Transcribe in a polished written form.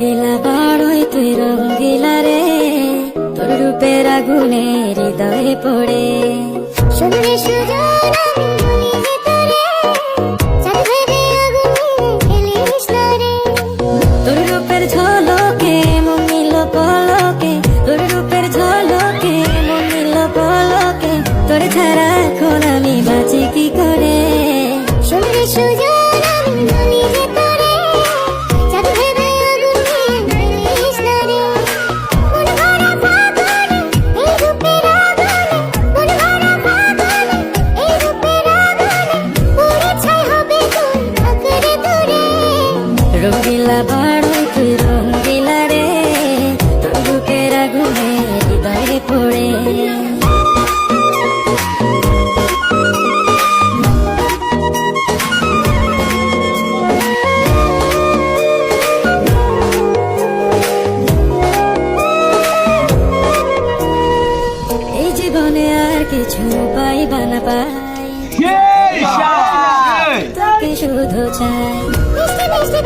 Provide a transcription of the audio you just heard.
রঙ্গিলা বড়ই তুই রঙ্গিলা রে, তোর রূপের আগুনে হৃদয়ে পড়ে। শুনলে সুজন আমি বলি যে তোরে, চাঁদ ভেবে আগুনে ফেলিস না রে। তোর রূপের ঝলকে মন নিল পলকে, তোর রূপের ঝলকে মন নিল পলকে, তোর ছাড়া এখন আমি বাঁচি কি করে। শুনলে সুজন আমি বলি যে তোরে, চাঁদ ভেবে আগুনে ফেলিস না রে। মন ভরা ফাগুনে এই রূপের আগুনে, মন ভরা ফাগুনে এই রূপের আগুনে, পুড়ে ছাই হবে তোর আঁকড়ে ধরে। রঙ্গিলা বড়ই তুই রঙ্গিলা রে, তোর রূপের আগুনে হৃদয়ে পড়ে। এই জীবনে আর কিছু পাইবা না পাই, তোকে শুধু চাই। মিষ্টি মিষ্টি